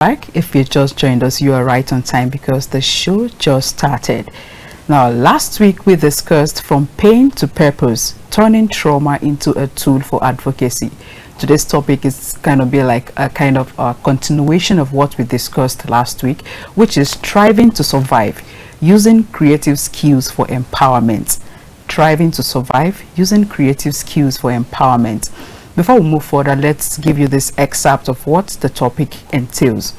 back. If you just joined us, you are right on time because the show just started. Now, last week we discussed from pain to purpose, turning trauma into a tool for advocacy. Today's topic is kind of be like a kind of a continuation of what we discussed last week, which is striving to survive, using creative skills for empowerment. Striving to survive, using creative skills for empowerment. Before we move further, let's give you this excerpt of what the topic entails.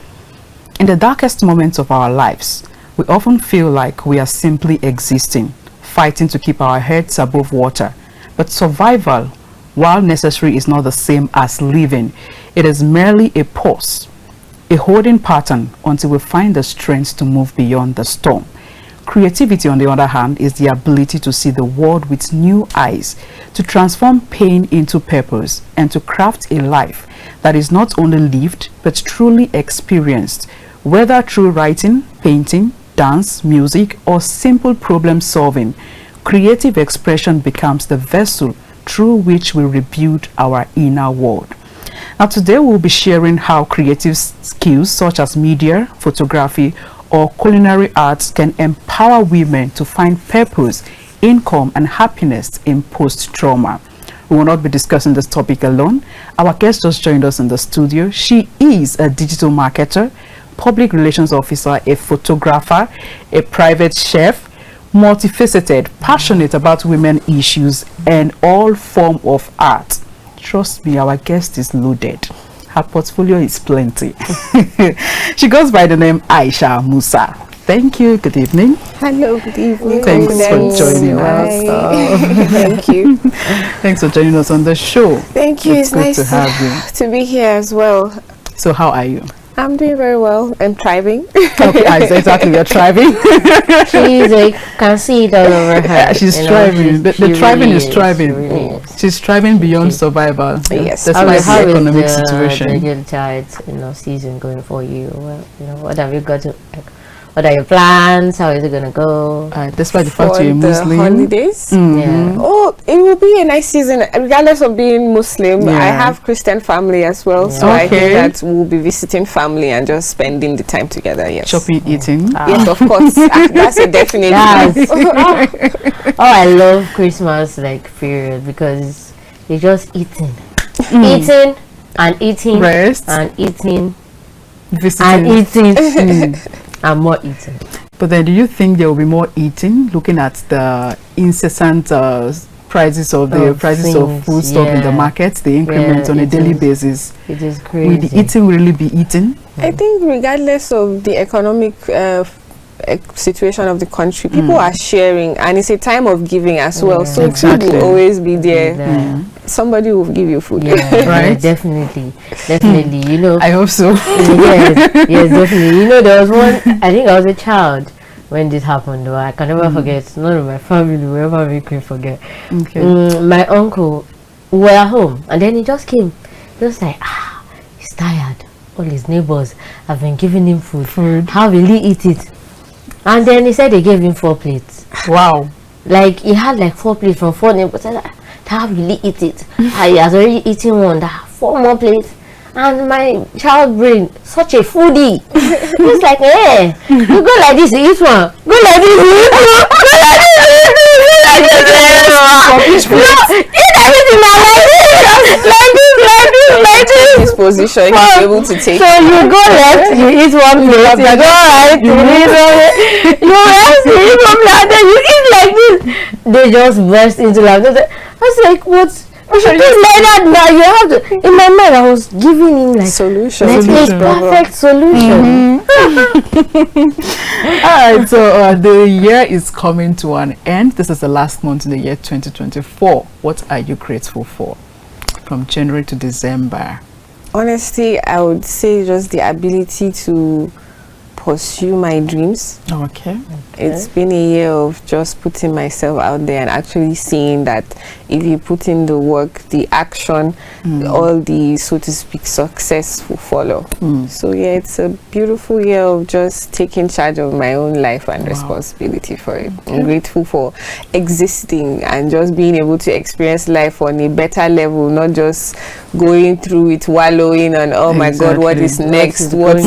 In the darkest moments of our lives, we often feel like we are simply existing, fighting to keep our heads above water. But survival, while necessary, is not the same as living. It is merely a pause, a holding pattern until we find the strength to move beyond the storm. Creativity, on the other hand, is the ability to see the world with new eyes, to transform pain into purpose, and to craft a life that is not only lived, but truly experienced, whether through writing, painting, dance, music, or simple problem solving. Creative expression becomes the vessel through which we rebuild our inner world. Now, today we'll be sharing how creative skills such as media, photography, or culinary arts can empower women to find purpose, income, and happiness in post-trauma. We will not be discussing this topic alone. Our guest just joined us in the studio. She is a digital marketer, public relations officer, a photographer, a private chef, multifaceted, passionate about women issues and all form of art. Trust me, our guest is loaded. Her portfolio is plenty. She goes by the name Aisha Musa. Thank you. Good evening. Hello, good evening. Thanks for joining us. Thank you. Thanks for joining us on the show. Thank you. It's good nice to have you. To be here as well. So how are you? I'm doing very well. I'm thriving. Okay, exactly. You're thriving. She's like, can see it all over her. She's thriving. The thriving is thriving. She's thriving beyond survival. Yes. Despite How the is economic the situation. Engendered, season going for you? Well, what have you got to? What are your plans? How is it gonna go? Despite the fact For you're Muslim. the holidays. Yeah. Oh, it will be a nice season, regardless of being Muslim. Yeah. I have Christian family as well, so I think that we'll be visiting family and just spending the time together. Yes. Shopping, eating. Yes, of course. That's a definite. Yes. Oh, I love Christmas period because it's just eating, eating and eating, Rest. and eating Visiting. and eating. And more eating. But then do you think there will be more eating looking at the incessant prices of things, food stuff in the market, the increments on a daily basis? It is crazy. Will the eating really be eaten? I think regardless of the economic situation of the country, people are sharing, and it's a time of giving as well. So Exactly. food will always be there. Somebody will give you food. Yeah, Right? yeah, definitely. I hope so. yes, definitely. There was one, I think I was a child when this happened, though. I can never forget. None of my family will ever make me forget. Okay. My uncle, we were at home, and then he just came. He was like, he's tired. All his neighbors have been giving him food. How will he eat it? And then he said they gave him 4 plates. Wow. Like, he had 4 plates from 4 neighbors. How will he eat it? He has already eaten one. 4 more plates. And my child brain, such a foodie. He's like, hey, you go like this, you eat one. Go like this, you eat one. Go like this, you eat one. Go like this, you eat one. Eat everything like this. His position, he's able to take. So you go left, you eat 1 plate. You go right, you eat 1 plate. You rest, you eat 1 plate. Then you eat like this. They just burst into laughter. I was like, what? You should do like that now. You have to. In my mind, I was giving him solution. A perfect solution. Alright, so the year is coming to an end. This is the last month in the year 2024. What are you grateful for from January to December? Honestly, I would say just the ability to pursue my dreams. Okay. It's been a year of just putting myself out there and actually seeing that if you put in the work, the action, all the, so to speak, success will follow. So yeah, it's a beautiful year of just taking charge of my own life and responsibility for it. I'm grateful for existing and just being able to experience life on a better level, not just going through it, wallowing on, oh my God, what is next? What's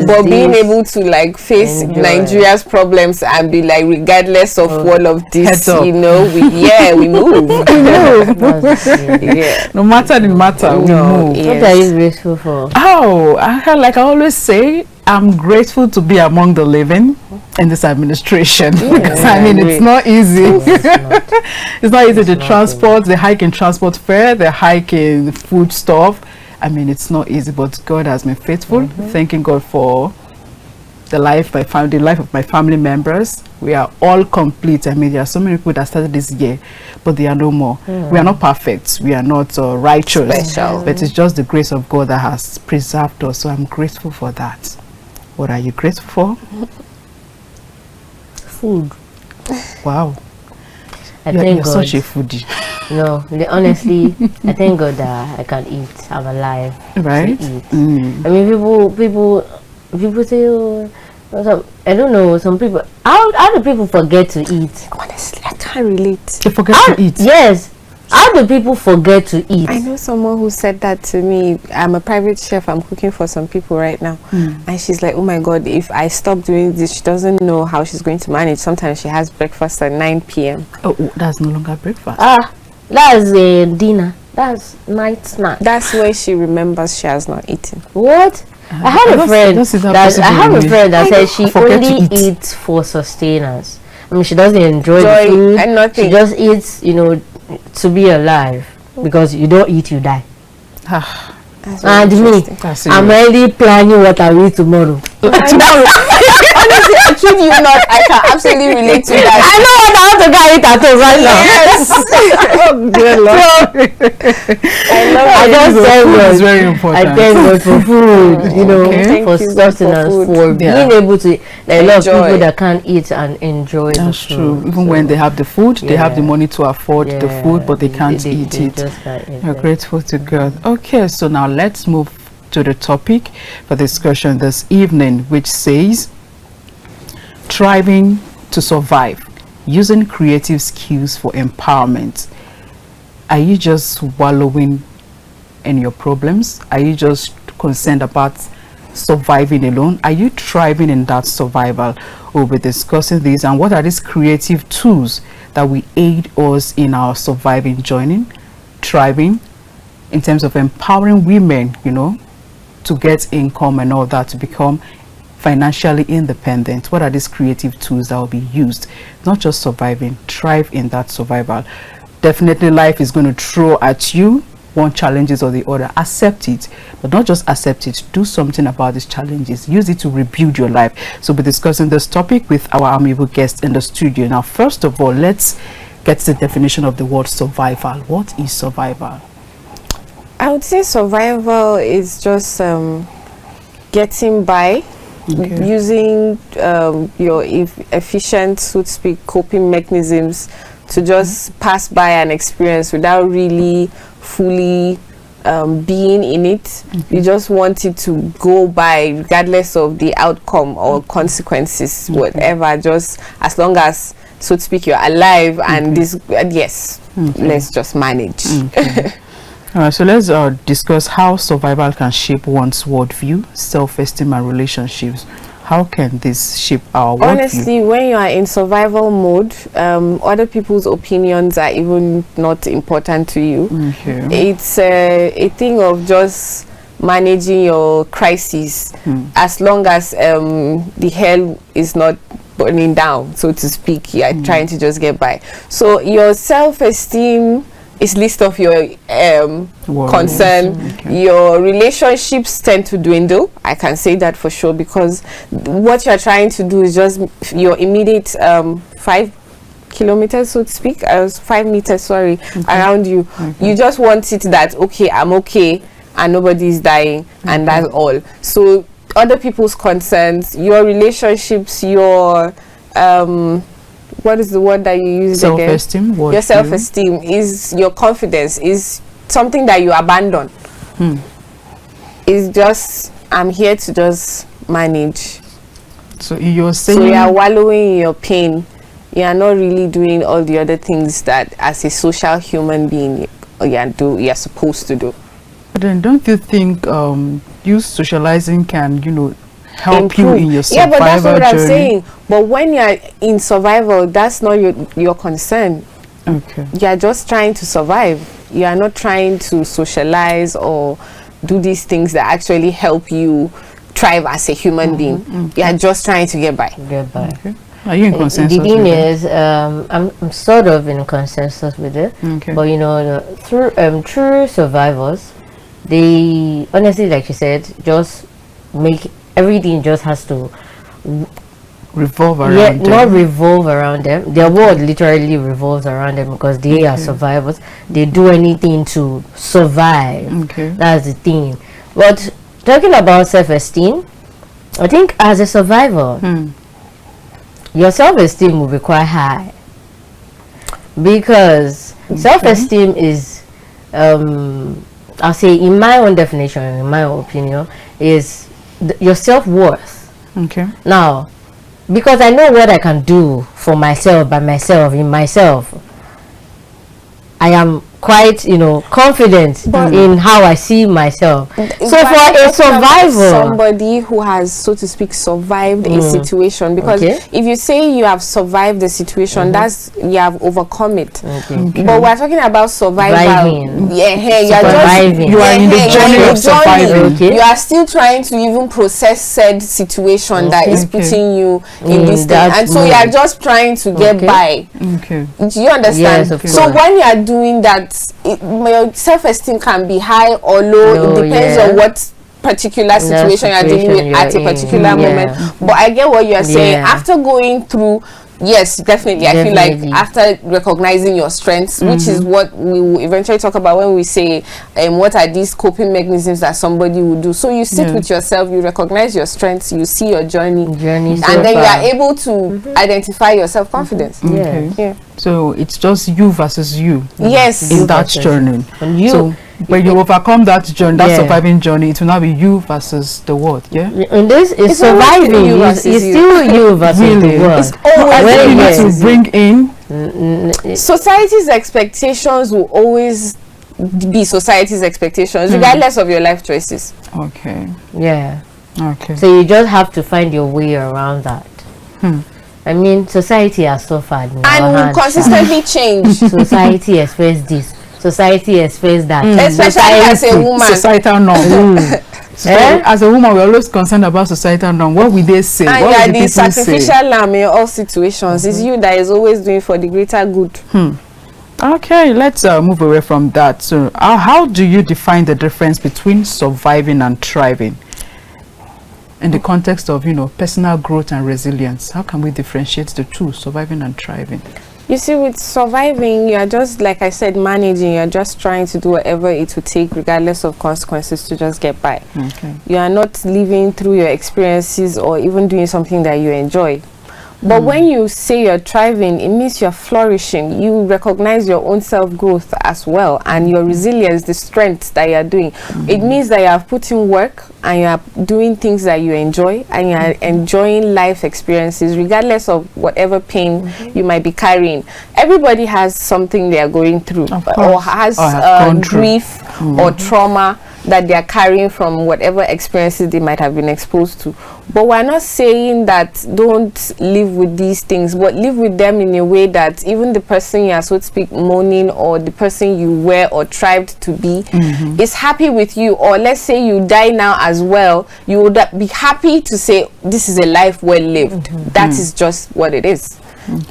but being able to like face Nigeria's problems and be like, regardless of all of this, you know, we move. No matter the matter, we move. What are you grateful for? Oh, like I always say, I'm grateful to be among the living in this administration. Because I mean, it's not easy. It's not easy to transport, the hike in transport fare, the hike in food stuff. I mean, it's not easy, but God has been faithful. Thanking God for the life of my family members. We are all complete. I mean, there are so many people that started this year, but they are no more. We are not perfect. We are not righteous. Special. But it's just the grace of God that has preserved us. So I'm grateful for that. What are you grateful for? Food. Wow. You're such a foodie. No, honestly, I thank God that I can eat. I'm alive. Right? To eat. I mean, people say, oh, I don't know, some people, how do people forget to eat? Honestly, I can't relate. They forget to eat. Yes. How do people forget to eat? I know someone who said that to me. I'm a private chef. I'm cooking for some people right now. And she's like, oh my God, if I stop doing this, she doesn't know how she's going to manage. Sometimes she has breakfast at 9 p.m. Oh, that's no longer breakfast. That's a dinner. That's night snack. That's when she remembers she has not eaten. What? I had a friend that said she only eats for sustenance. I mean, she doesn't enjoy the food and nothing. She just eats, you know, to be alive, because you don't eat, you die. And me, I'm already planning what I will eat tomorrow. Honestly, I kid you not, I can absolutely relate to that. I know what I have to go eat at home right now. Yes. Oh, dear Lord. I just thank God. It's very important. I thank God for food, you know, for sustenance, for being able to. There are a lot of people that can't eat and enjoy. That's true. Even when they have the food, they have the money to afford the food, but they can't eat it. You're grateful to God. Okay, so now let's move to the topic for discussion this evening, which says thriving to survive, using creative skills for empowerment. Are you just wallowing in your problems? Are you just concerned about surviving alone? Are you thriving in that survival? We'll be discussing this, and what are these creative tools that will aid us in our surviving, thriving, in terms of empowering women, you know, to get income and all that, to become financially independent. What are these creative tools that will be used? Not just surviving, thrive in that survival. Definitely life is going to throw at you one challenges or the other. Accept it, but not just accept it, do something about these challenges. Use it to rebuild your life. So we'll be discussing this topic with our amiable guests in the studio. Now, first of all, let's get the definition of the word survival. What is survival? I would say survival is just getting by, using your efficient, so to speak, coping mechanisms to just pass by an experience without really fully being in it. You just want it to go by regardless of the outcome or consequences, whatever, just as long as, so to speak, you're alive and this, let's just manage. So let's discuss how survival can shape one's worldview, self-esteem and relationships. How can this shape our worldview? Honestly, when you are in survival mode, other people's opinions are even not important to you. It's a thing of just managing your crises, as long as the hell is not burning down, so to speak. You are trying to just get by. So your self-esteem is list of your concern. Your relationships tend to dwindle. I can say that for sure, because what you're trying to do is just your immediate 5 kilometers, so to speak, 5 meters, sorry, around you. You just want it that, okay, I'm okay and nobody's dying, and that's all. So other people's concerns, your relationships, your what is the word that you use again? Self-esteem. Your self-esteem is your confidence, is something that you abandon. It's just, I'm here to just manage. So you're saying, so you are wallowing in your pain. You are not really doing all the other things that as a social human being you're supposed to do. But then don't you think you socializing can, you know, help improve you in your survival but that's what journey? I'm saying. But when you're in survival, that's not your concern. Okay. You're just trying to survive. You are not trying to socialize or do these things that actually help you thrive as a human being. You are just trying to get by. Okay. Are you in consensus? The thing is, I'm sort of in consensus with it. Okay. But you know, true survivors, they honestly, like you said, just make everything just has to revolve around them. Not revolve around them. Their world literally revolves around them because they are survivors. They do anything to survive. Okay. That's the thing. But talking about self-esteem, I think as a survivor, your self-esteem will be quite high because self-esteem is, I'll say, in my own definition, in my opinion, is your self-worth. Okay. Now, because I know what I can do for myself, by myself, in myself, I am quite, you know, confident in how I see myself. So for a survivor, somebody who has, so to speak, survived a situation, because if you say you have survived the situation, that's, you have overcome it. But we're talking about survival. You are in the journey of surviving. You are still trying to even process said situation that is putting you in this thing, and so you are just trying to get by. Do you understand? Yes, so when you are doing that, your self-esteem can be high or low. It depends on what particular situation you're dealing with at a particular moment. But I get what you're saying. After going through, yes, definitely. I feel like after recognizing your strengths, which is what we will eventually talk about when we say what are these coping mechanisms that somebody will do. So you sit with yourself, you recognize your strengths, you see your journey and then you are able to identify your self-confidence. So it's just you versus you. Yes, in that journey. So when you overcome that journey, that surviving journey, it will now be you versus the world. And this is surviving. It's still you versus the world. It's always to bring in. Society's expectations will always be society's expectations, regardless of your life choices. Okay. So you just have to find your way around that. I mean, society has suffered and will consistently change. Society expects this. Society expects that. Especially as a woman. Societal norm. As a woman, we're always concerned about societal norm. What will they say? And what you are will the sacrificial lamb in all situations. It's you that is always doing for the greater good. Okay, let's move away from that. So, how do you define the difference between surviving and thriving? In the context of, you know, personal growth and resilience, how can we differentiate the two, surviving and thriving? You see, with surviving, you are just, like I said, managing. You're just trying to do whatever it would take, regardless of consequences, to just get by. You are not living through your experiences or even doing something that you enjoy. But when you say you're thriving, it means you're flourishing. You recognize your own self-growth as well, and your resilience, the strength that you're doing. It means that you have put in work and you are doing things that you enjoy, and you are enjoying life experiences, regardless of whatever pain you might be carrying. Everybody has something they are going through, or has grief or trauma that they are carrying from whatever experiences they might have been exposed to. But we're not saying that don't live with these things, but live with them in a way that even the person you are, so to speak, mourning, or the person you were or thrived to be, is happy with you. Or let's say you die now as well, you would be happy to say this is a life well lived. That is just what it is.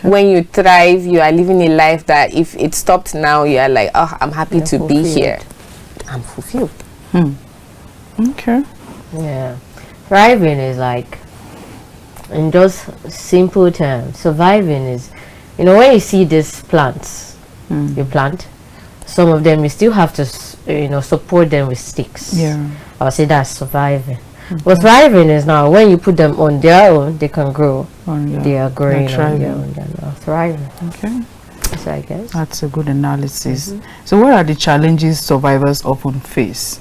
When you thrive, you are living a life that if it stopped now, you are like, oh, I'm happy to be here. I'm fulfilled. Okay. Thriving is like, in just simple terms, surviving is, you know, when you see these plants, you plant, some of them you still have to, you know, support them with sticks. I'll say that's surviving. But thriving is now when you put them on their own, they can grow. They are growing on their own. They're now thriving. Okay. So I guess that's a good analysis. So what are the challenges survivors often face?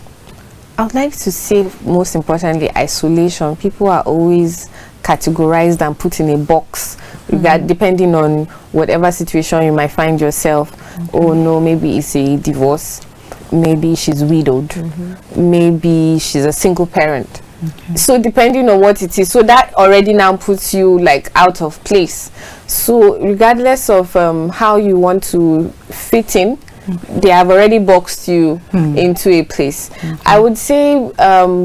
I would like to say, most importantly, isolation. People are always categorized and put in a box, depending on whatever situation you might find yourself. Oh no, maybe it's a divorce, maybe she's widowed, maybe she's a single parent. So depending on what it is, so that already now puts you like out of place. So regardless of how you want to fit in, they have already boxed you into a place. I would say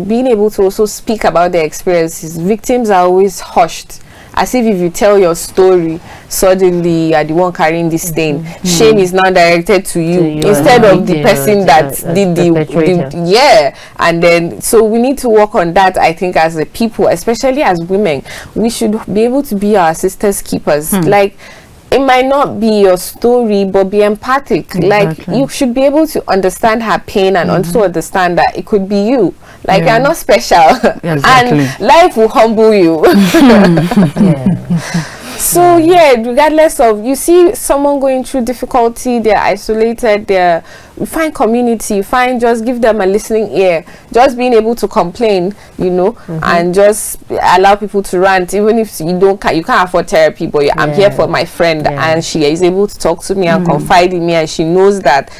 being able to also speak about their experiences. Victims are always hushed, as if you tell your story, suddenly you are the one carrying this stain. Shame is now directed to you instead of the person that did the and then so we need to work on that. I think as a people, especially as women, we should be able to be our sisters' keepers. Like, it might not be your story, but be empathic. Like, you should be able to understand her pain and also understand that it could be you. Like, you're not special. And life will humble you. So yeah, regardless of, you see someone going through difficulty, they're isolated, find community, just give them a listening ear, just being able to complain, you know, and just allow people to rant, even if you can't afford therapy, but I'm here for my friend, and she is able to talk to me and confide in me, and she knows that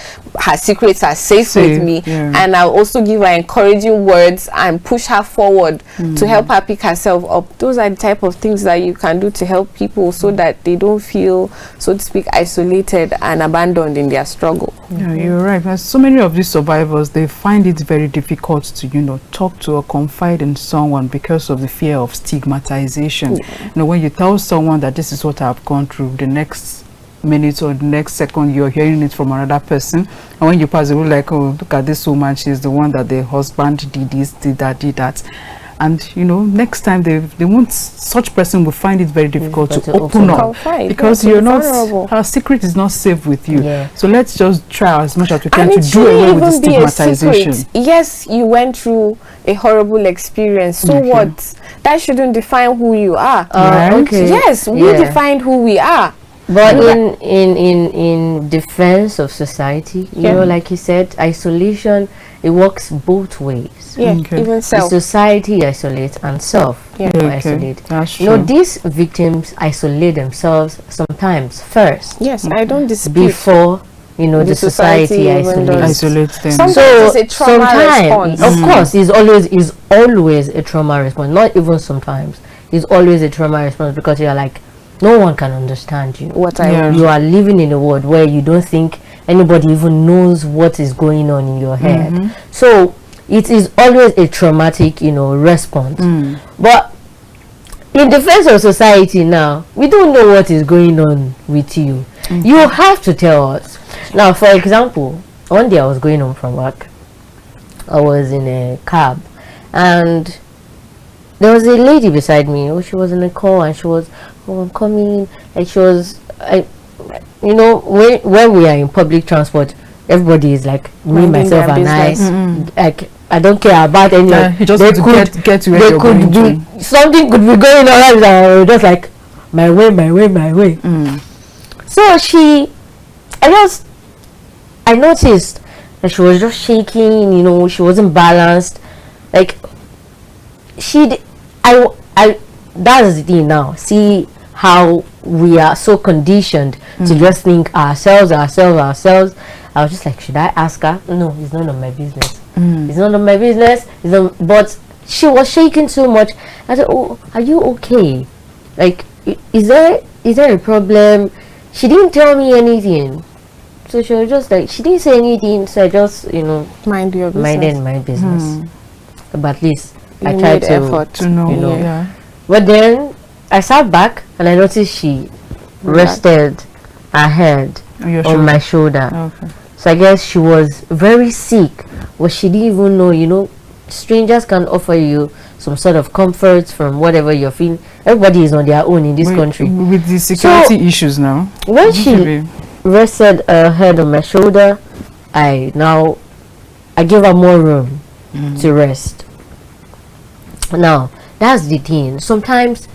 her secrets are safe with me, and I'll also give her encouraging words and push her forward to help her pick herself up. Those are the type of things that you can do to help people so that they don't feel, so to speak, isolated and abandoned in their struggle. Yeah, you're right. But so many of these survivors, they find it very difficult to, you know, talk to or confide in someone because of the fear of stigmatization. You know, when you tell someone that this is what I've gone through, the next minute or the next second you're hearing it from another person, and when you pass away, like, oh, look at this woman, she's the one that the husband did this, did that. And you know, next time they won't, such person will find it very difficult to open up, because you're not, her secret is not safe with you. So let's just try as much as we can to do away with the stigmatization. Yes, you went through a horrible experience, so what? That shouldn't define who you are. Yes, we define who we are. But in defense of society, you know, like you said, isolation, it works both ways. Even self. The society isolates and self isolate. That's you know, these victims isolate themselves sometimes first. Yes, I don't dispute. Before, you know, the society isolates them. Sometimes it's a trauma response. Of course, is always a trauma response. Not even sometimes. It's always a trauma response, because you're like, no one can understand you. You are living in a world where you don't think anybody even knows what is going on in your head. So it is always a traumatic, you know, response. But in defense of society now, we don't know what is going on with you. You have to tell us. Now, for example, one day I was going home from work. I was in a cab, and there was a lady beside me. Oh, she was in a car, and she was, oh, I'm coming. Like, she was, you know, when we are in public transport, everybody is like, me, myself, and I. Like, I don't care about anyone. You just get to where you're going to. Something could be going on, and just like, my way. So I noticed that she was just shaking. You know, she wasn't balanced. Like, that's the thing now. See how we are so conditioned to just think ourselves. I was just like, should I ask her? No, it's none of my business. It's none of my business. But she was shaking so much. I said, oh, are you okay? Like, is there a problem? She didn't tell me anything. So she was just like, she didn't say anything. So I just, you know, minded my business. But at least I tried to know. You know. But then I sat back and I noticed she rested her head on my shoulder. So I guess she was very sick, but she didn't even know. You know, strangers can offer you some sort of comfort from whatever you're feeling. Everybody is on their own in this country. With the security issues now. When she rested her head on my shoulder, I gave her more room to rest. Now, that's the thing. Sometimes,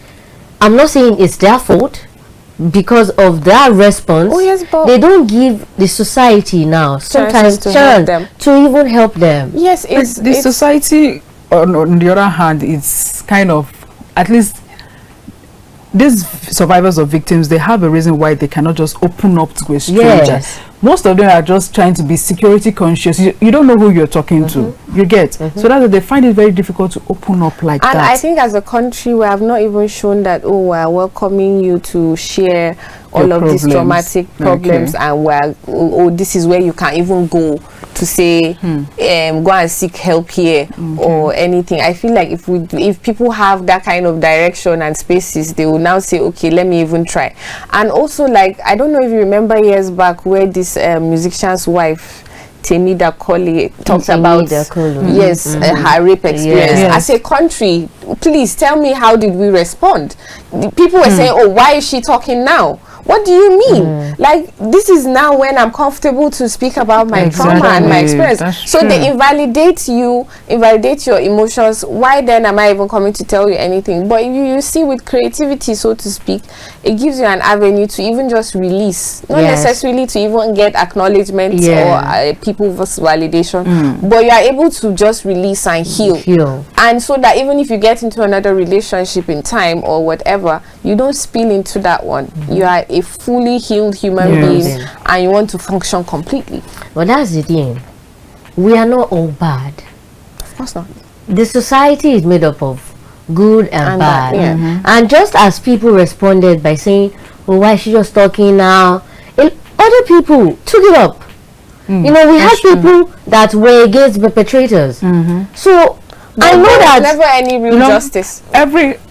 I'm not saying it's their fault because of that response. Oh yes, but they don't give the society now sometimes to chance help them. to even help them. Yes, it's the society. On the other hand, it's kind of, at least these survivors of victims, they have a reason why they cannot just open up to a stranger. Yes. Most of them are just trying to be security conscious. You don't know who you're talking to. You get. So that's why they find it very difficult to open up like that. And I think as a country, we have not even shown that, oh, we're welcoming you to share all of these traumatic problems, and we're, oh, this is where you can even go to say, go and seek help here or anything. I feel like if people have that kind of direction and spaces, they will now say, okay, let me even try. And also, like, I don't know if you remember years back where this musician's wife, Temida Colley, talks about her rape experience. As a country, please tell me, how did we respond? The people were saying, oh, why is she talking now? What do you mean? Like, this is now when I'm comfortable to speak about my trauma and my experience. So they invalidate you, invalidate your emotions. Why then am I even coming to tell you anything? But you see, with creativity, so to speak, it gives you an avenue to even just release. Not necessarily to even get acknowledgement or people's validation. But you are able to just release and heal. And so that even if you get into another relationship in time or whatever, you don't spill into that one. You are a fully healed human being, and you want to function completely. Well, that's the thing. We are not all bad. Of course not. The society is made up of good and bad. And just as people responded by saying, well, why is she just talking now? Other people took it up. You know, we had people that were against perpetrators. So I know that never any real justice.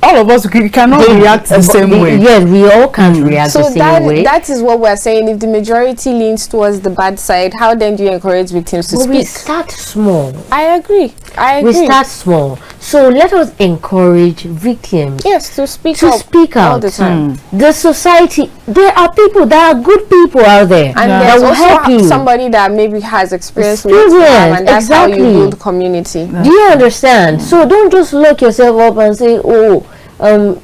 All of us, we cannot react the same way. Yes, we all can't react the same way. That is what we're saying. If the majority leans towards the bad side, how then do you encourage victims to speak? We start small. I agree. We start small. So let us encourage victims. Yes, to speak out all the time. The society, there are people that are good people out there, and that will help you. Somebody that maybe has experience and that's how you build community. Do you understand? So don't just lock yourself up and say, oh,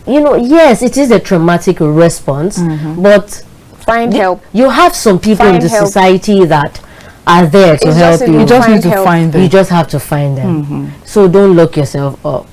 you know, yes, it is a traumatic response, but find help. You have some people in the society that are there to help you. You just need to find them. You just have to find them. So don't lock yourself up.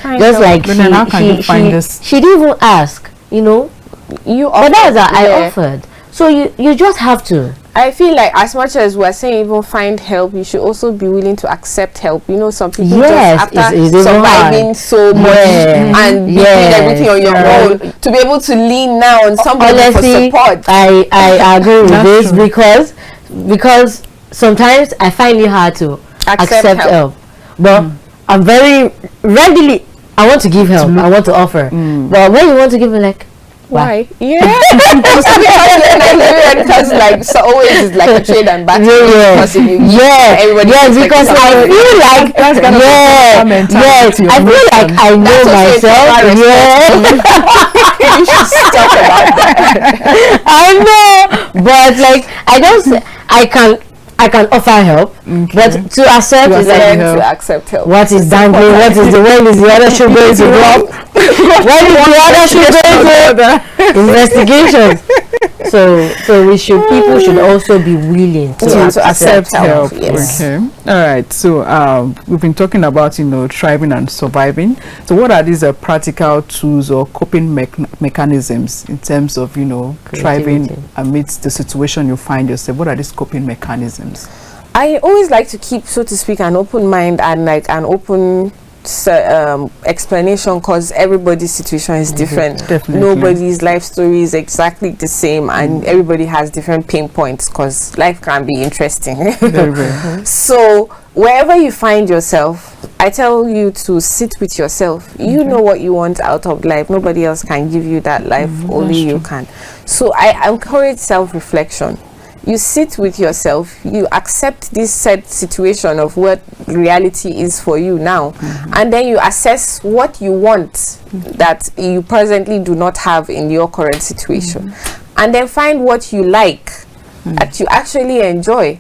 Just like she didn't even ask, you know. But that's what I offered. So you just have to. I feel like as much as we're saying even find help, you should also be willing to accept help. You know, some people just after surviving so much and doing everything on your own, to be able to lean now on somebody for support. I agree with this because sometimes I find it hard to accept help. But I'm very readily, I want to give help, I want to offer. But when you want to give it, like, why? Yeah. Because like so always is like a trade and battle. Because I feel like I feel like I know myself. You should stop about that. I know, but like I can offer help, but to accept is like to accept help. What is dangling? When is the other shoe going to drop? When is the other shoe going to investigations? So people should also be willing to accept help. Yes. Okay. All right. So we've been talking about, you know, thriving and surviving. So what are these practical tools or coping mechanisms in terms of, you know, thriving amidst the situation you find yourself? What are these coping mechanisms? I always like to keep, so to speak, an open mind and like an open explanation, because everybody's situation is different. Definitely. Nobody's life story is exactly the same, and everybody has different pain points, because life can be interesting. Very. So wherever you find yourself, I tell you to sit with yourself. You know what you want out of life. Nobody else can give you that life, only you can. So I encourage self-reflection. You sit with yourself, you accept this set situation of what reality is for you now, and then you assess what you want that you presently do not have in your current situation, and then find what you like that you actually enjoy.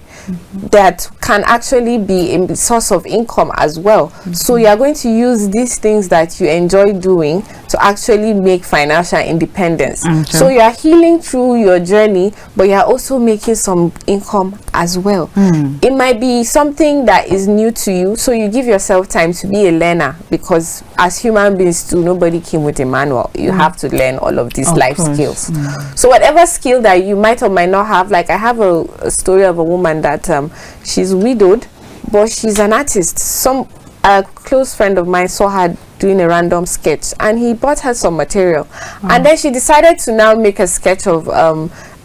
that can actually be a source of income as well. So you are going to use these things that you enjoy doing to actually make financial independence. So you are healing through your journey, but you are also making some income as well. It might be something that is new to you, so you give yourself time to be a learner, because as human beings too, nobody came with a manual. You have to learn all of these life skills. So whatever skill that you might or might not have, like I have a story of a woman that she's widowed, but she's an artist. A close friend of mine saw her doing a random sketch, and he bought her some material, and then she decided to now make a sketch of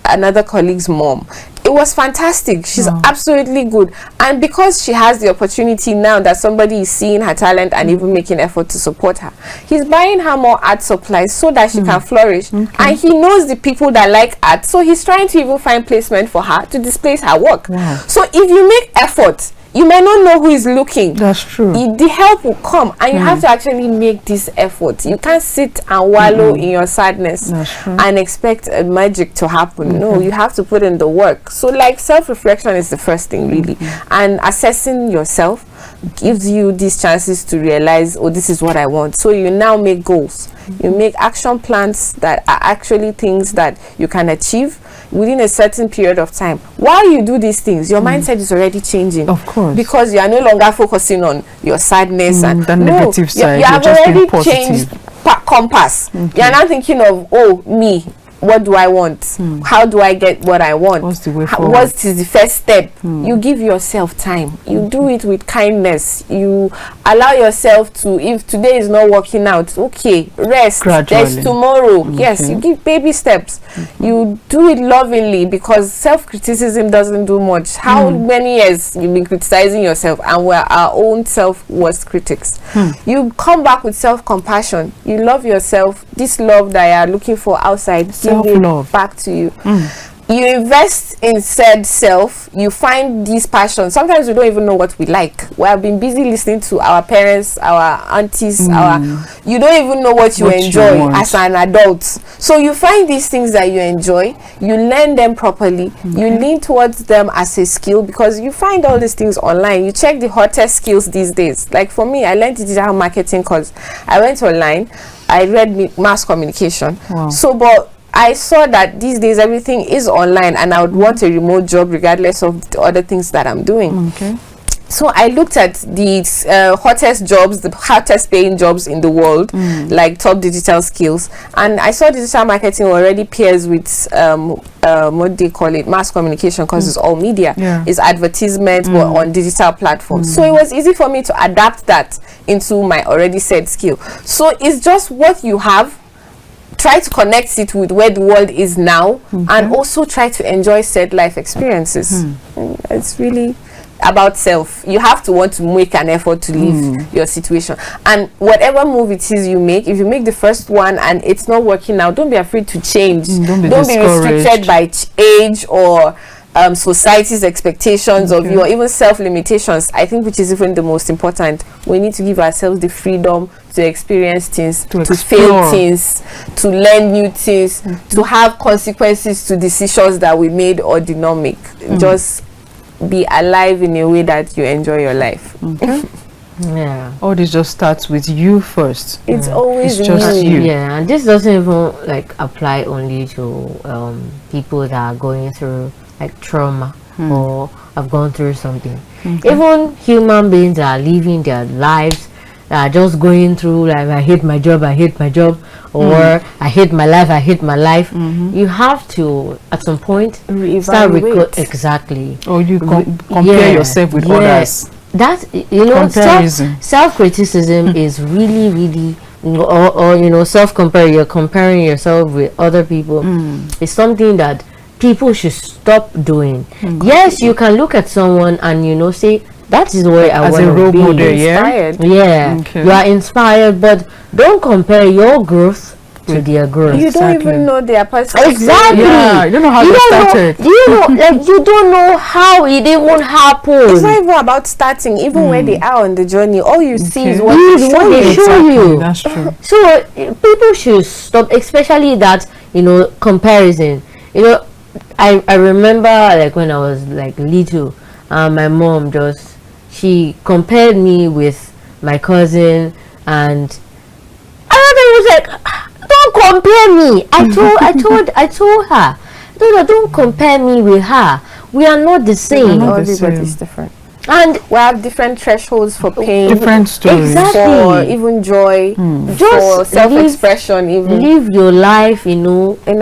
another colleague's mom. It was fantastic. She's absolutely good, and because she has the opportunity now that somebody is seeing her talent and even making effort to support her, he's buying her more art supplies so that she can flourish. And he knows the people that like art, so he's trying to even find placement for her to display her work. So if you make effort, you may not know who is looking. That's true. The help will come, and you have to actually make this effort. You can't sit and wallow in your sadness and expect a magic to happen. No, you have to put in the work. So like self-reflection is the first thing, really. And assessing yourself gives you these chances to realize, oh, this is what I want. So you now make goals. You make action plans that are actually things that you can achieve within a certain period of time. While you do these things, your mindset is already changing. Of course. Because you are no longer focusing on your sadness and the negative side. You have just already being changed compass. You are now thinking of, oh, me. What do I want? How do I get what I want? What's the way forward? What is the first step? You give yourself time. You do it with kindness. You allow yourself to, if today is not working out, okay, rest. Gradually. There's tomorrow. Yes, you give baby steps. You do it lovingly, because self-criticism doesn't do much. How many years you've been criticizing yourself, and we're our own self-worst critics? You come back with self-compassion. You love yourself. This love that you are looking for outside, self-love back to you. You invest in said self. You find these passions. Sometimes we don't even know what we like. We have been busy listening to our parents, our aunties, you don't even know what you enjoy as an adult. So you find these things that you enjoy, you learn them properly, you lean towards them as a skill, because you find all these things online. You check the hottest skills these days. Like for me, I learned digital marketing because I went online. I read mass communication. So but I saw that these days everything is online, and I would want a remote job regardless of the other things that I'm doing. So I looked at the hottest jobs, the hottest paying jobs in the world, like top digital skills, and I saw digital marketing already pairs with what they call it, mass communication, because it's all media. It's advertisement, but on digital platforms. So it was easy for me to adapt that into my already said skill. So it's just what you have. Try to connect it with where the world is now, and also try to enjoy said life experiences. It's really about self. You have to want to make an effort to leave your situation, and whatever move it is you make, if you make the first one and it's not working out, don't be afraid to change. Don't be restricted by age or society's expectations of you, or even self-limitations. I think, which is even the most important, we need to give ourselves the freedom to experience things, to fail things, to learn new things, to have consequences to decisions that we made or did not make. Just be alive in a way that you enjoy your life. All this just starts with you first. It's always just you. And this doesn't even like apply only to people that are going through like trauma or have gone through something. Even human beings that are living their lives, that are just going through like, I hate my job, or I hate my life, you have to at some point start exactly. Or you compare yourself with others. That, you know, self-criticism is really or self-compare. You're comparing yourself with other people. It's something that people should stop doing. Yes, you can look at someone and say, that is where I want to be inspired. You are inspired, but don't compare your growth to their growth. You don't even know their personal exactly. You don't know how they started. You don't know how it even happened. It's not even about starting. Even when they are on the journey, all you see is what they show you. That's true. So people should stop, especially that comparison. I remember like when I was like little, and my mom she compared me with my cousin, and I was like, don't compare me. I told her, no, don't compare me with her. We are not the same. Everybody's different. And we have different thresholds for pain, different stories, exactly, for even joy, for self-expression. Even live your life, in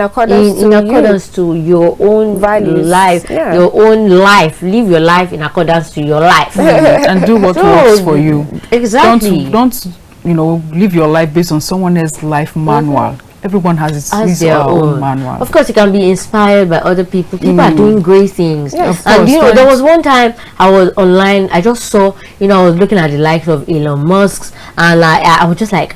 accordance to your own values, life, your own life. Live your life in accordance to your life, and do what works for you. Exactly. Don't live your life based on someone else's life manual. Everyone has their own manual. Of course, you can be inspired by other people. People are doing great things. Yes, and there was one time I was online. I just saw, I was looking at the likes of Elon Musk, and I was just like,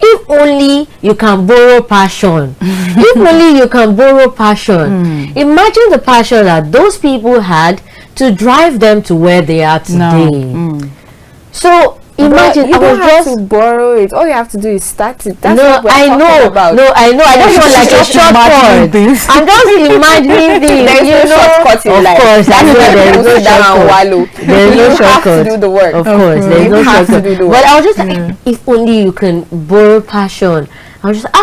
if only you can borrow passion. If only you can borrow passion. Imagine the passion that those people had to drive them to where they are today. So imagine, you don't have to borrow it. All you have to do is start it. That's what we're talking about. No, I know. I just want like a shortcut. I'm just imagining things. There's no shortcut in life. Of course, that's where there is no shortcut. There is no shortcut. You have to do the work. Of course, there is no shortcut. But I was just like, if only you can borrow passion. I was just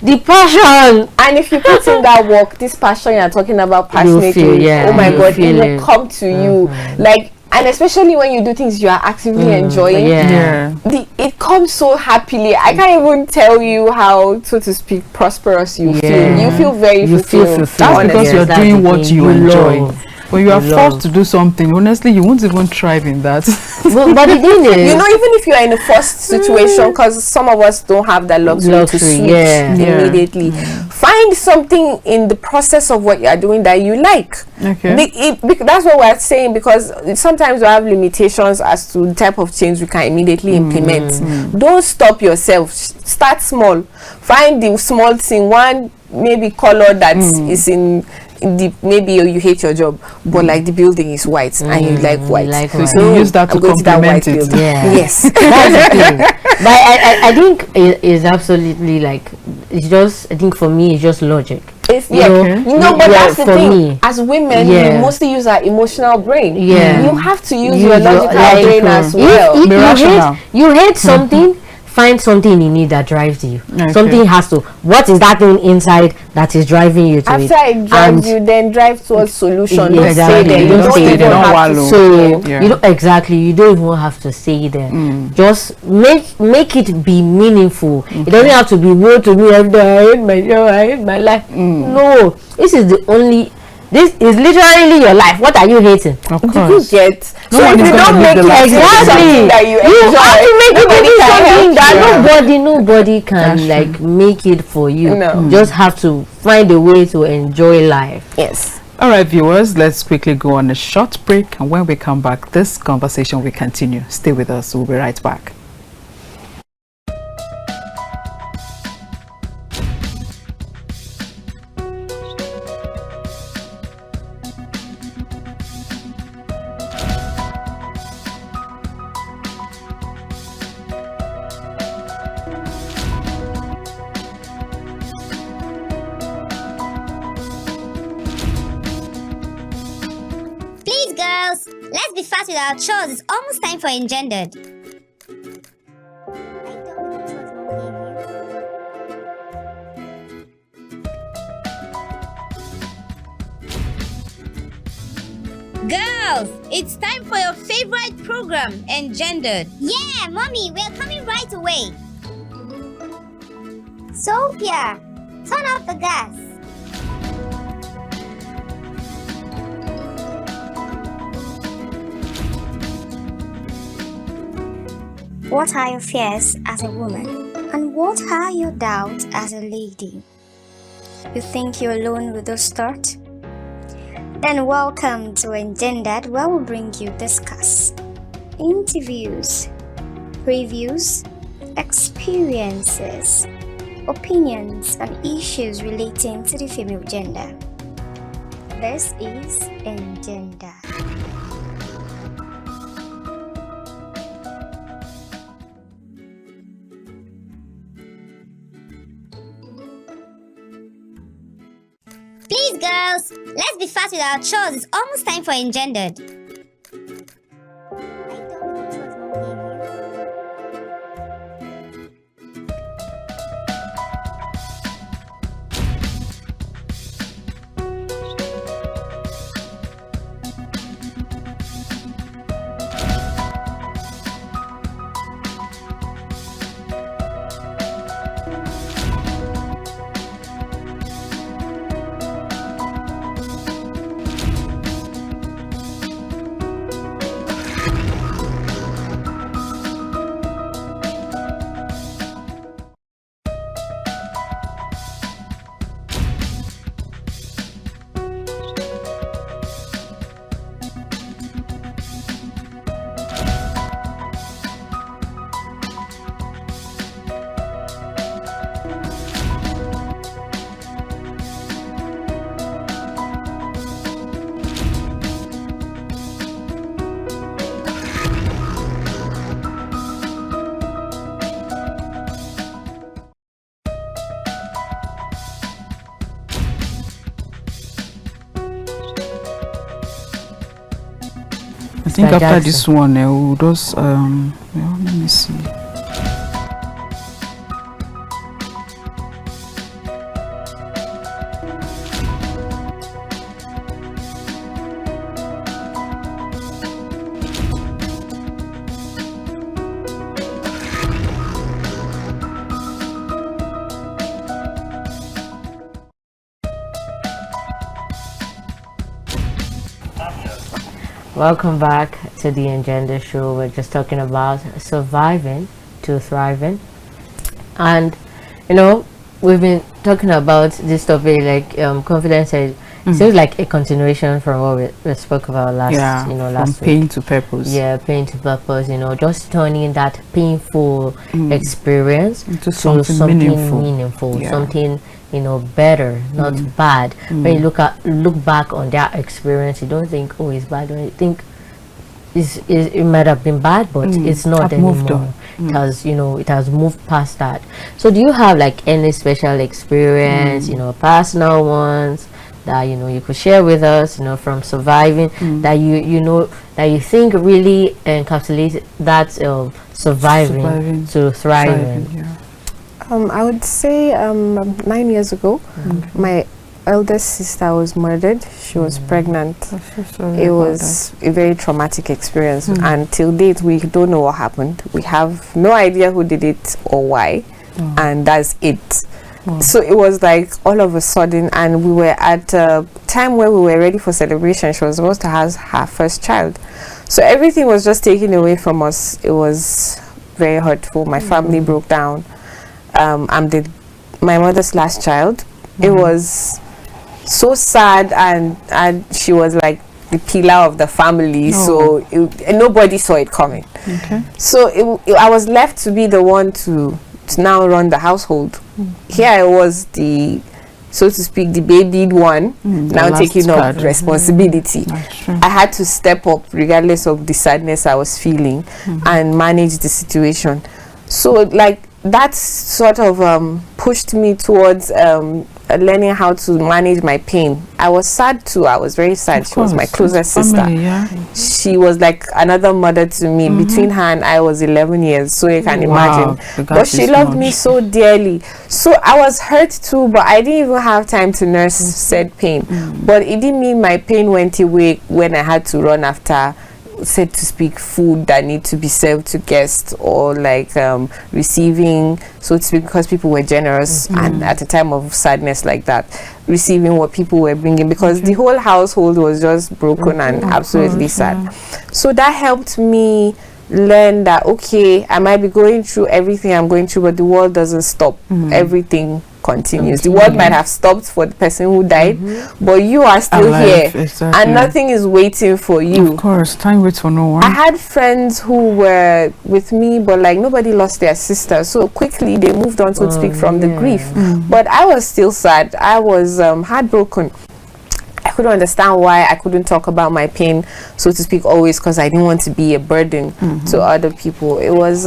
the passion. And if you put in that work, this passion you're talking about passionately, oh my God, it will come to you. Like, and especially when you do things you are actively enjoying, it comes so happily. I can't even tell you how, so to speak, prosperous you feel. You feel very fulfilled. That's because you're doing what you enjoy. When you are forced to do something, honestly, you won't even thrive in that. But the thing is, even if you're in a forced situation, because some of us don't have that luxury to switch immediately, find something in the process of what you're doing that you like. Okay. That's what we're saying, because sometimes we have limitations as to the type of change we can immediately implement. Don't stop yourself. Start small. Find the small thing, one maybe color that is in maybe you hate your job, but like the building is white and you like white, so you use that to complement it. Yes. That's the thing. But I think it's absolutely like, it's just, I think for me it's just logic. But that's the thing. As women, we mostly use our emotional brain. You have to use your logical brain as well. You hate something, find something in it that drives you. Something has to. What is that thing inside that is driving you to it? After it drives you, then drive towards solution. Don't stay there. You don't stay there. You don't even have to stay there. Just make it be meaningful. It doesn't have to be woe to me. I hate my life. No, this is literally your life. What are you hating? Of course. You get. So if you don't make it something that you enjoy, have to make it something that nobody can like make it for you. No. Just have to find a way to enjoy life. Yes. All right, viewers, let's quickly go on a short break, and when we come back, this conversation will continue. Stay with us. We'll be right back. Let's be fast with our chores. It's almost time for Engendered. Girls, it's time for your favorite program, Engendered. Yeah, Mommy, we're coming right away. Sophia, turn off the gas. What are your fears as a woman? And what are your doubts as a lady? You think you're alone with those thoughts? Then welcome to Engendered, where we bring you discuss, interviews, reviews, experiences, opinions, and issues relating to the female gender. This is Engendered. Please, girls, chores. Let's be fast with our chores. It's almost time for Engendered. I think after this one, we'll just well, let me see. Welcome back to the Engendered show. We're just talking about surviving to thriving, and you know, we've been talking about this topic like Confidence said. It seems like a continuation from what we spoke about last, last from pain week. to purpose. Yeah, pain to purpose. Just turning that painful experience into something meaningful, something better, not bad. When you look back on that experience, you don't think, oh, it's bad. You think it might have been bad, but it's not anymore. It has, it has moved past that. So do you have like any special experience, personal ones that you could share with us, from surviving, that you think really encapsulates that surviving to thriving? I would say 9 years ago, my eldest sister was murdered. She was pregnant. It was a very traumatic experience, and till date we don't know what happened. We have no idea who did it or why, and that's it. So it was like all of a sudden, and we were at a time where we were ready for celebration. She was supposed to have her first child, so everything was just taken away from us. It was very hurtful. My family broke down. I'm my mother's last child. It was so sad, and she was like the pillar of the family, so nobody saw it coming. So I was left to be the one to now run the household. Here I was, the so to speak, the babied one, now taking up responsibility. I had to step up regardless of the sadness I was feeling and manage the situation. So like that sort of pushed me towards learning how to manage my pain. I was sad too. I was very sad. She was my closest sister. She was like another mother to me. Between her and I was 11 years, so you can imagine. But she loved me so dearly. So I was hurt too, but I didn't even have time to nurse said pain. But it didn't mean my pain went away when I had to run after, said to speak, food that need to be served to guests, or like receiving, so to speak, because people were generous and at a time of sadness like that, receiving what people were bringing, because the whole household was just broken and absolutely sad. So that helped me learn that, okay, I might be going through everything I'm going through, but the world doesn't stop. Everything continues. The world might have stopped for the person who died, but you are still here, and nothing is waiting for you. Of course, time waits for no one. I had friends who were with me, but like nobody lost their sister, so quickly they moved on, so to speak, from the grief. But I was still sad. I was heartbroken. I couldn't understand why I couldn't talk about my pain, so to speak, always, because I didn't want to be a burden to other people. It was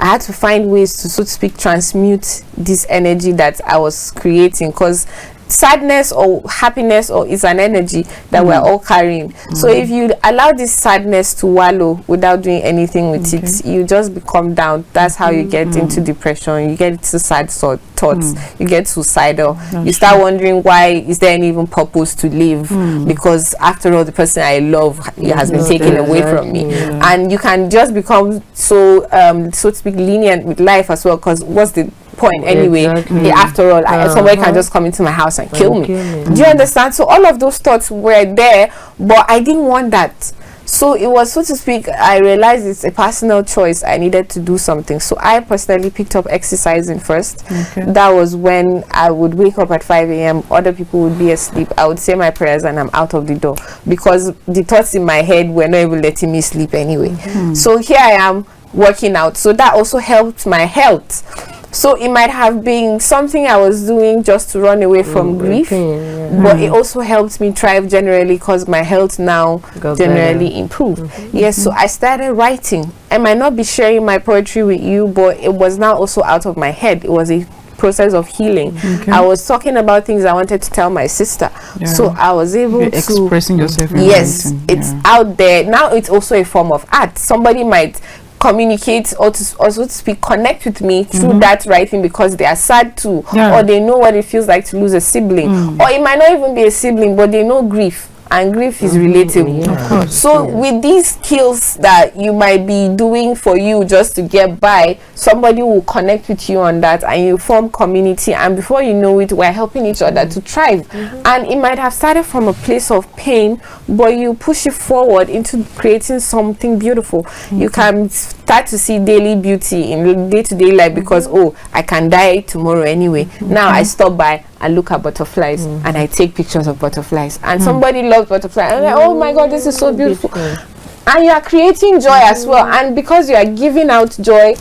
I had to find ways to, so to speak, transmute this energy that I was creating, because sadness or happiness or is an energy that we're all carrying. So if you allow this sadness to wallow without doing anything with it, you just become down. That's how you get into depression. You get into sad thoughts. You get suicidal. You start wondering, why is there any even purpose to live? Because after all, the person I love has been taken away from me. And you can just become so so to speak lenient with life as well, because what's the point anyway? After all, somebody can just come into my house and kill me. Do you understand? So all of those thoughts were there, but I didn't want that. So it was, so to speak, I realized it's a personal choice. I needed to do something. So I personally picked up exercising first. That was when I would wake up at 5 a.m. Other people would be asleep. I would say my prayers and I'm out of the door, because the thoughts in my head were not even letting me sleep anyway. So here I am working out. So that also helped my health. So it might have been something I was doing just to run away from grief, but it also helped me thrive generally, because my health now generally improved. Yes, so I started writing. I might not be sharing my poetry with you, but it was now also out of my head. It was a process of healing. I was talking about things I wanted to tell my sister, so I was able to expressing yourself. Yes, it's out there now. It's also a form of art. Somebody might communicate or to also to speak, connect with me through that writing, because they are sad too, or they know what it feels like to lose a sibling, or it might not even be a sibling, but they know grief, and grief is relatable. So with these skills that you might be doing for you just to get by, somebody will connect with you on that, and you form community, and before you know it, we're helping each other to thrive. And it might have started from a place of pain, but you push it forward into creating something beautiful. You can start to see daily beauty in day-to-day life, because oh, I can die tomorrow anyway. Now I stop by and look at butterflies, and I take pictures of butterflies, and somebody loves butterflies, and I'm like, oh my god, this is so beautiful. And you are creating joy as well, and because you are giving out joy,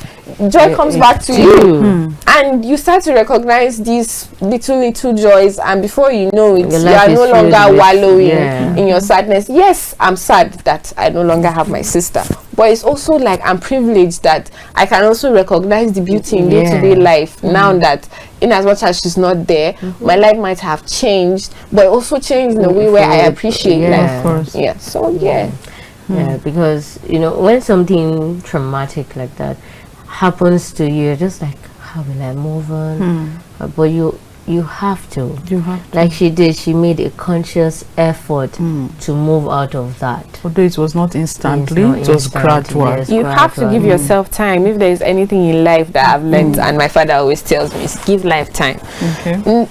joy comes back to you, and you start to recognize these little joys, and before you know it, you are no longer wallowing in your sadness. Yes, I'm sad that I no longer have my sister, but it's also like I'm privileged that I can also recognize the beauty in day-to-day life now, that in as much as she's not there, my life might have changed, but also changed in a way where I appreciate life. Of course. So yeah, because you know, when something traumatic like that happens to you, you're just like, how will I move on? But you have to. Like she did, she made a conscious effort to move out of that. Although it was not instantly, it was gradual. You have to give yourself time. If there is anything in life that I've learned, and my father always tells me, is give life time.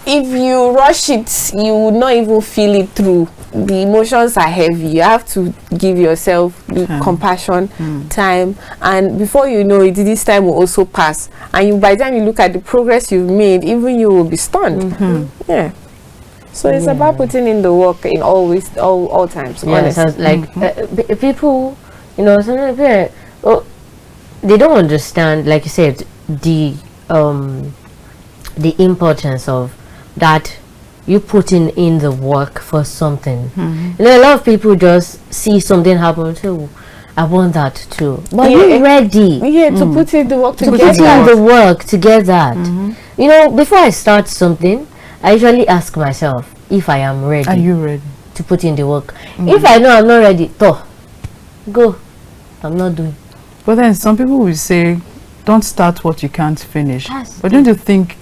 If you rush it, you will not even feel it through. The emotions are heavy. You have to give yourself compassion, time, and before you know it, this time will also pass. And by the time you look at the progress you've made, even you will be stunned. So it's about putting in the work in all times. Honestly, like people, you know, sometimes they don't understand, like you said, the importance of that. You putting in the work for something. You know, a lot of people just see something happen too. I want that too. But you're ready. To put in the work together. To put in the work to get that. You know, before I start something, I usually ask myself if I am ready. Are you ready to put in the work? If I know I'm not ready, go. I'm not doing. But then some people will say, don't start what you can't finish. But don't you think,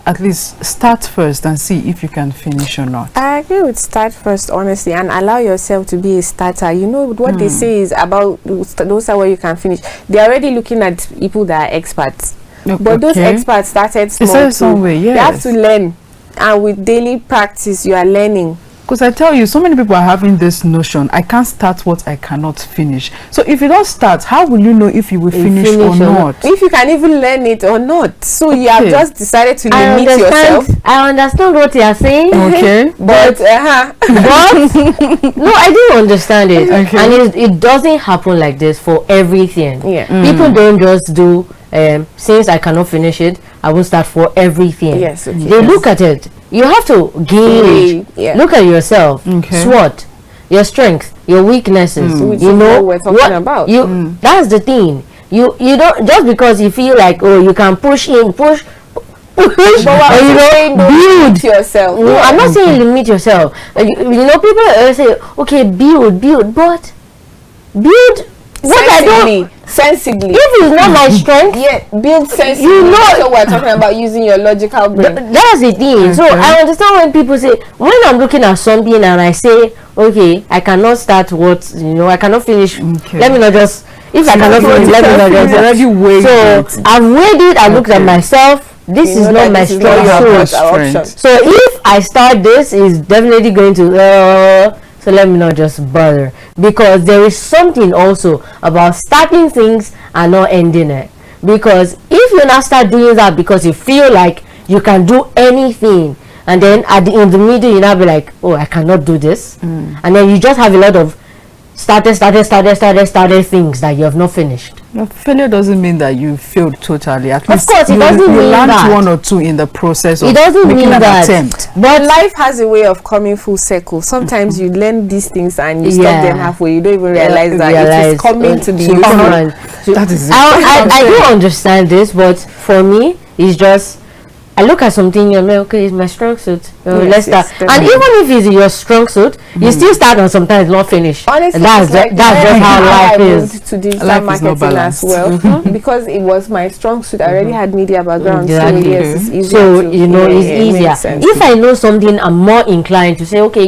at least start first and see if you can finish or not? I agree with start first, honestly, and allow yourself to be a starter. You know what they say is about those are where you can finish. They're already looking at people that are experts, but those experts started small too. You have to learn, and with daily practice you are learning. Because I tell you, so many people are having this notion, I can't start what I cannot finish. So if you don't start, how will you know if you will finish or not? If you can even learn it or not. So you have just decided to limit yourself. I understand what you are saying. But no, I do understand it. And it doesn't happen like this for everything. People don't just do since I cannot finish it, I will start for everything. They look at it. You have to gauge, look at yourself, SWOT, your strength, your weaknesses. You know what we're talking about. That's the thing. You don't, just because you feel like, oh, you can push in, push, or you know, build yourself. No, I'm not saying limit yourself. You know, people say, okay, build, but build what I don't sensibly. If it's not my strength, build sensibly. You know, so we're talking about using your logical brain. That's the thing. So I understand when people say, when I'm looking at something and I say, okay, I cannot start what, you know, I cannot finish. Let me not just, if I cannot finish, let me not just. So I've weighed it, I looked at myself. This is not my strong suit. So if I start this, is definitely going to so let me not just bother, because there is something also about starting things and not ending it. Because if you now start doing that because you feel like you can do anything, and then in the middle you now be like, oh, I cannot do this, and then you just have a lot of started things that you have not finished. No, failure doesn't mean that you failed totally. At least of course, it doesn't mean learned that. one or two in the process of it doesn't making mean an that. attempt. But life has a way of coming full circle. Sometimes you learn these things and you stop them halfway. You don't even realize that it is coming to the That is it. I do understand this, but for me, it's just, I look at something, you're like, okay, it's my strong suit. Let's start. And even if it's your strong suit, you still start and sometimes not finish. Honestly, that's just how life is. To digital marketing as well, because it was my strong suit. I already had media background, so yes, it's easier. So you know, it's easier. If I know something, I'm more inclined to say, okay,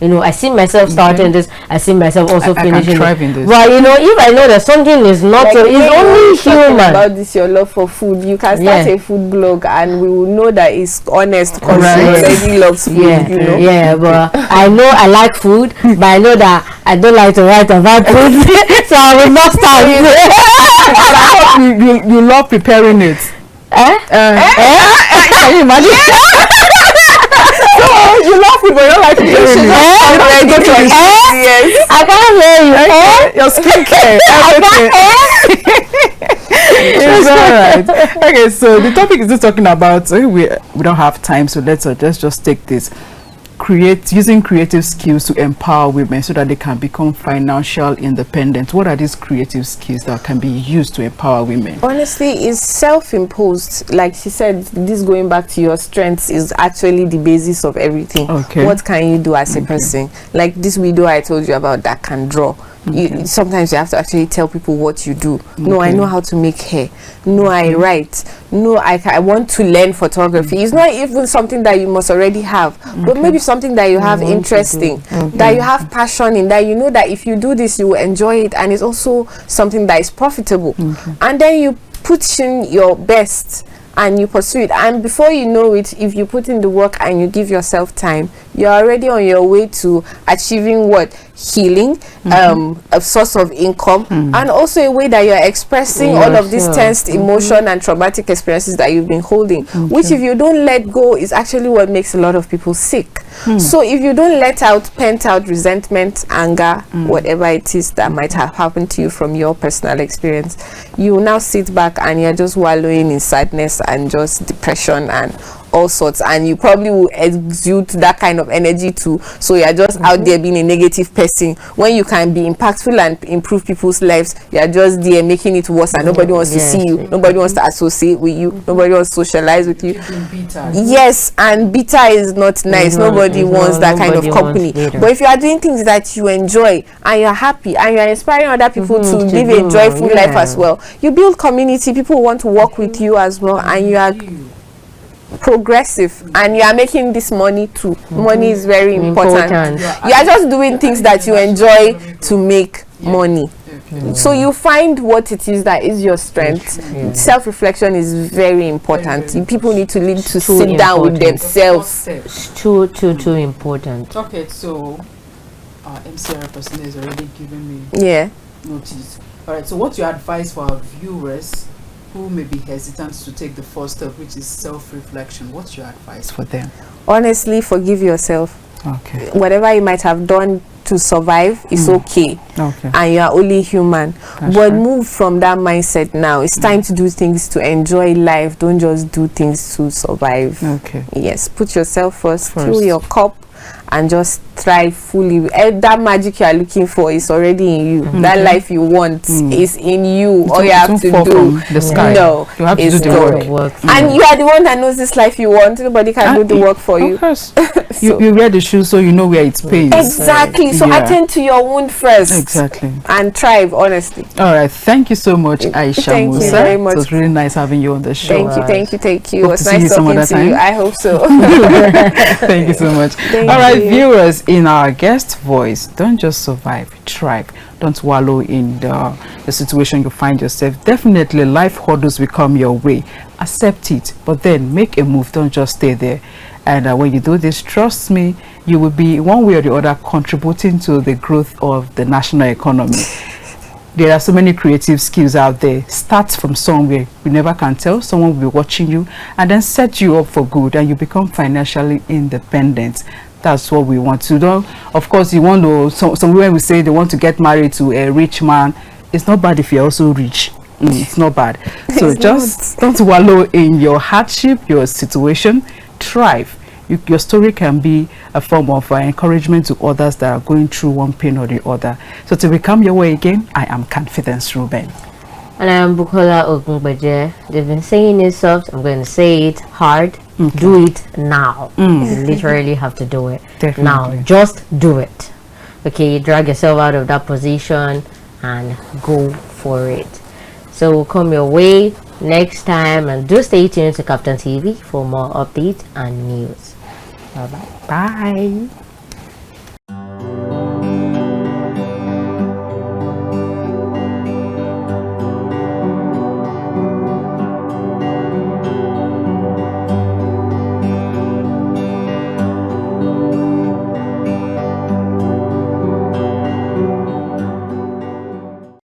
you know, I see myself starting this. I see myself also finishing it. But you know, if I know that something is not, like, so it's only human. About this, your love for food. You can start a food blog, and we will know that it's honest because you already loves food. You know? Yeah, but I know I like food, but I know that I don't like to write about food, so I will not start. I hope you love preparing it. Can you imagine? You love it, but you don't like preparing it. I can't hear you. Your skincare, everything. It's all right. Okay, so the topic is just talking about, we don't have time, so let's just take this. Using creative skills to empower women so that they can become financial independent. What are these creative skills that can be used to empower women? Honestly, it's self-imposed. Like she said, this going back to your strengths is actually the basis of everything. What can you do as a person? Like this widow I told you about that can draw. Sometimes you have to actually tell people what you do. No, I know how to make hair. No, I write. No, I want to learn photography. It's not even something that you must already have, but maybe something that you have interesting, that you have passion in, that you know that if you do this, you will enjoy it, and it's also something that is profitable. And then you put in your best and you pursue it, and before you know it, if you put in the work and you give yourself time, you're already on your way to achieving what? Healing, a source of income, and also a way that you're expressing all of these tensed emotion and traumatic experiences that you've been holding, which if you don't let go is actually what makes a lot of people sick. So if you don't let out pent out resentment, anger, whatever it is that might have happened to you from your personal experience, you will now sit back and you're just wallowing in sadness and just depression and all sorts, and you probably will exude that kind of energy too. So you're just out there being a negative person when you can be impactful and improve people's lives. You're just there making it worse, and nobody wants to see you, nobody wants to associate with you, nobody wants to socialize with you. Yes, and bitter is not nice. Nobody wants that kind of company. But if you are doing things that you enjoy and you're happy and you're inspiring other people to live a joyful life as well, you build community. People want to work with you as well, and you are progressive, and you are making this money too. Money is very important. You are just doing things that you enjoy to make money. So you find what it is that is your strength. Self-reflection is very important. People need to learn to sit down with themselves. Too important. Okay, so MCR person is already giving me notice. All right, so what's your advice for our viewers who may be hesitant to take the first step, which is self-reflection? What's your advice for them? Honestly, forgive yourself. Okay. Whatever you might have done to survive is okay. And you are only human. But move from that mindset now. It's time to do things to enjoy life. Don't just do things to survive. Okay. Yes, put yourself first. Fill your cup and just thrive fully. That magic you are looking for is already in you. That life you want is in you. All you have to do, the sky. No, you have to is do the work. And you are the one that knows this life you want. Nobody can do the work for you. Of course. So, you wear the shoes so you know where it's pains. Exactly. So attend to your wound first. Exactly. And thrive, honestly. All right. Thank you so much, Aisha Thank Musa. you very much. It was really nice having you on the show. Thank you. It Hope was to see you nice some talking other to time. you. I hope so. Thank you so much. Thank All right, you. viewers, in our guest voice, don't just survive, thrive. Don't wallow in the situation you find yourself. Definitely, life hurdles will come your way. Accept it, but then make a move. Don't just stay there. And when you do this, trust me, you will be one way or the other contributing to the growth of the national economy. There are so many creative skills out there. Start from somewhere. You never can tell. Someone will be watching you and then set you up for good, and you become financially independent. That's what we want to do. Of course, you want to, some women will say they want to get married to a rich man. It's not bad if you're also rich. It's not bad. So just don't wallow in your hardship, your situation. Thrive. Your story can be a form of encouragement to others that are going through one pain or the other. So to become your way again, I am Confidence Reuben. And I am Bukola Ogungbeje. They've been saying it soft. I'm going to say it hard. Do it now. You literally have to do it. Definitely. Now. Just do it. Okay, drag yourself out of that position and go for it. So we'll come your way next time, and do stay tuned to Captain TV for more updates and news. Bye-bye. Bye.